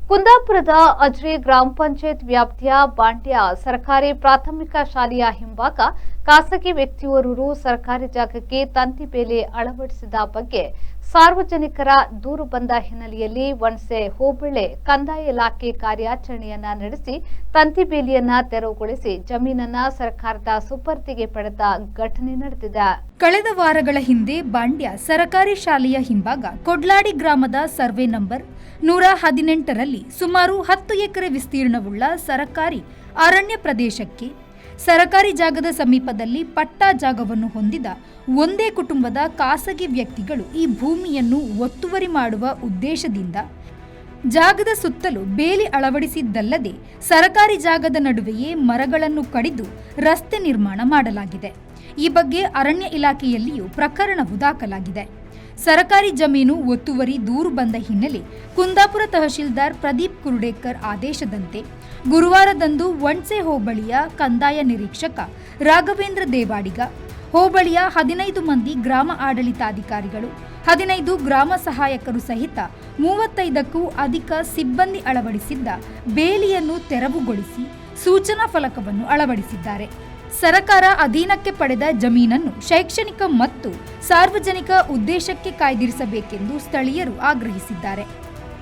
ಕುಂದಾಪುರದ ಅಜ್ರಿ ಗ್ರಾಮ ಪಂಚಾಯತ್ ವ್ಯಾಪ್ತಿಯ ಬಾಂಡ್ಯ ಸರ್ಕಾರಿ ಪ್ರಾಥಮಿಕ ಶಾಲೆಯ ಹಿಂಭಾಗ ಖಾಸಗಿ ವ್ಯಕ್ತಿಯೋರ್ವರು ಸರ್ಕಾರಿ ಜಾಗಕ್ಕೆ ತಂತಿ ಬೇಲಿ ಅಳವಡಿಸಿದ ಬಗ್ಗೆ ಸಾರ್ವಜನಿಕರ ದೂರು ಬಂದ ಹಿನ್ನೆಲೆಯಲ್ಲಿ ವಣಸೆ ಹೋಬಳಿ ಕಂದಾಯ ಇಲಾಖೆ ಕಾರ್ಯಾಚರಣೆಯನ್ನ ನಡೆಸಿ ತಂತಿ ಬೇಲಿಯನ್ನ ತೆರವುಗೊಳಿಸಿ ಜಮೀನನ್ನ ಸರ್ಕಾರದ ಸುಪರ್ದಿಗೆ ಪಡೆದ ಘಟನೆ ನಡೆದಿದೆ. ಕಳೆದ ವಾರಗಳ ಹಿಂದೆ ಬಾಂಡ್ಯ ಸರ್ಕಾರಿ ಶಾಲೆಯ ಹಿಂಭಾಗ ಕೊಡ್ಲಾಡಿ ಗ್ರಾಮದ ಸರ್ವೆ ನಂಬರ್ 118ರಲ್ಲಿ ಸುಮಾರು 10 ಎಕರೆ ವಿಸ್ತೀರ್ಣವುಳ್ಳ ಸರ್ಕಾರಿ ಅರಣ್ಯ ಪ್ರದೇಶಕ್ಕೆ ಸರ್ಕಾರಿ ಜಾಗದ ಸಮೀಪದಲ್ಲಿ ಪಟ್ಟಾ ಜಾಗವನ್ನು ಹೊಂದಿದ ಒಂದೇ ಕುಟುಂಬದ ಖಾಸಗಿ ವ್ಯಕ್ತಿಗಳು ಈ ಭೂಮಿಯನ್ನು ಒತ್ತುವರಿ ಮಾಡುವ ಉದ್ದೇಶದಿಂದ ಜಾಗದ ಸುತ್ತಲೂ ಬೇಲಿ ಅಳವಡಿಸಿದ್ದಲ್ಲದೆ ಸರ್ಕಾರಿ ಜಾಗದ ನಡುವೆಯೇ ಮರಗಳನ್ನು ಕಡಿದು ರಸ್ತೆ ನಿರ್ಮಾಣ ಮಾಡಲಾಗಿದೆ. ಈ ಬಗ್ಗೆ ಅರಣ್ಯ ಇಲಾಖೆಯಲ್ಲಿಯೂ ಪ್ರಕರಣವು ದಾಖಲಾಗಿದೆ. ಸರ್ಕಾರಿ ಜಮೀನು ಒತ್ತುವರಿ ದೂರು ಬಂದ ಹಿನ್ನೆಲೆ ಕುಂದಾಪುರ ತಹಶೀಲ್ದಾರ್ ಪ್ರದೀಪ್ ಕುರುಡೇಕರ್ ಆದೇಶದಂತೆ ಗುರುವಾರದಂದು ವಣಸೆ ಹೋಬಳಿಯ ಕಂದಾಯ ನಿರೀಕ್ಷಕ ರಾಘವೇಂದ್ರ ದೇವಾಡಿಗ, ಹೋಬಳಿಯ 15 ಮಂದಿ ಗ್ರಾಮ ಆಡಳಿತಾಧಿಕಾರಿಗಳು, 15 ಗ್ರಾಮ ಸಹಾಯಕರು ಸಹಿತ 35ಕ್ಕೂ ಅಧಿಕ ಸಿಬ್ಬಂದಿ ಅಳವಡಿಸಿದ್ದ ಬೇಲಿಯನ್ನು ತೆರವುಗೊಳಿಸಿ ಸೂಚನಾ ಫಲಕವನ್ನು ಅಳವಡಿಸಿದ್ದಾರೆ. ಸರ್ಕಾರ ಅಧೀನಕ್ಕೆ ಪಡೆದ ಜಮೀನನ್ನು ಶೈಕ್ಷಣಿಕ ಮತ್ತು ಸಾರ್ವಜನಿಕ ಉದ್ದೇಶಕ್ಕೆ ಕಾಯ್ದಿರಿಸಬೇಕೆಂದು ಸ್ಥಳೀಯರು ಆಗ್ರಹಿಸಿದ್ದಾರೆ.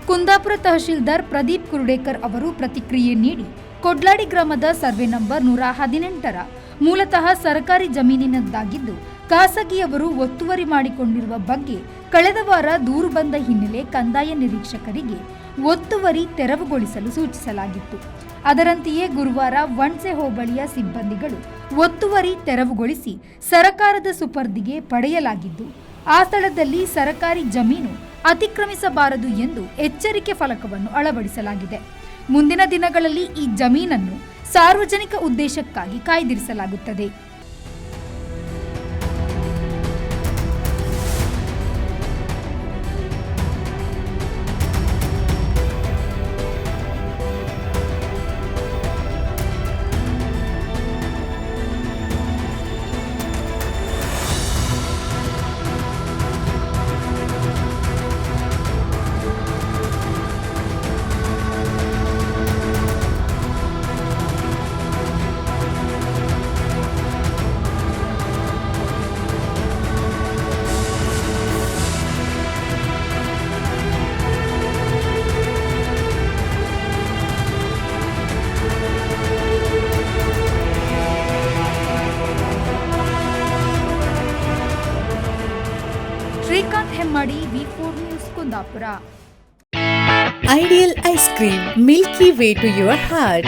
ಕುಂದಾಪುರ ತಹಶೀಲ್ದಾರ್ ಪ್ರದೀಪ್ ಕುರುಡೇಕರ್ ಅವರು ಪ್ರತಿಕ್ರಿಯೆ ನೀಡಿ, ಕೊಡ್ಲಾಡಿ ಗ್ರಾಮದ ಸರ್ವೆ ನಂಬರ್ 118ರ ಮೂಲತಃ ಸರ್ಕಾರಿ ಜಮೀನಿನದ್ದಾಗಿದ್ದು ಖಾಸಗಿಯವರು ಒತ್ತುವರಿ ಮಾಡಿಕೊಂಡಿರುವ ಬಗ್ಗೆ ಕಳೆದ ವಾರ ದೂರು ಬಂದ ಹಿನ್ನೆಲೆ ಕಂದಾಯ ನಿರೀಕ್ಷಕರಿಗೆ ಒತ್ತುವರಿ ತೆರವುಗೊಳಿಸಲು ಸೂಚಿಸಲಾಗಿತ್ತು. ಅದರಂತೆಯೇ ಗುರುವಾರ ವಣಸೆ ಹೋಬಳಿಯ ಸಿಬ್ಬಂದಿಗಳು ಒತ್ತುವರಿ ತೆರವುಗೊಳಿಸಿ ಸರ್ಕಾರದ ಸುಪರ್ದಿಗೆ ಪಡೆಯಲಾಗಿದ್ದು, ಆ ಸ್ಥಳದಲ್ಲಿ ಸರ್ಕಾರಿ ಜಮೀನು ಅತಿಕ್ರಮಿಸಬಾರದು ಎಂದು ಎಚ್ಚರಿಕೆ ಫಲಕವನ್ನು ಅಳವಡಿಸಲಾಗಿದೆ. ಮುಂದಿನ ದಿನಗಳಲ್ಲಿ ಈ ಜಮೀನನ್ನು ಸಾರ್ವಜನಿಕ ಉದ್ದೇಶಕ್ಕಾಗಿ ಕಾಯ್ದಿರಿಸಲಾಗುತ್ತದೆ. Srikanth Hemmadi, V4 news, Kundapura. Ideal ice cream, milky way to your heart.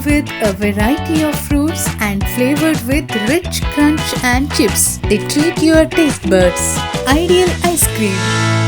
With a variety of fruits and flavored with rich crunch and chips, they treat your taste buds. Ideal ice cream.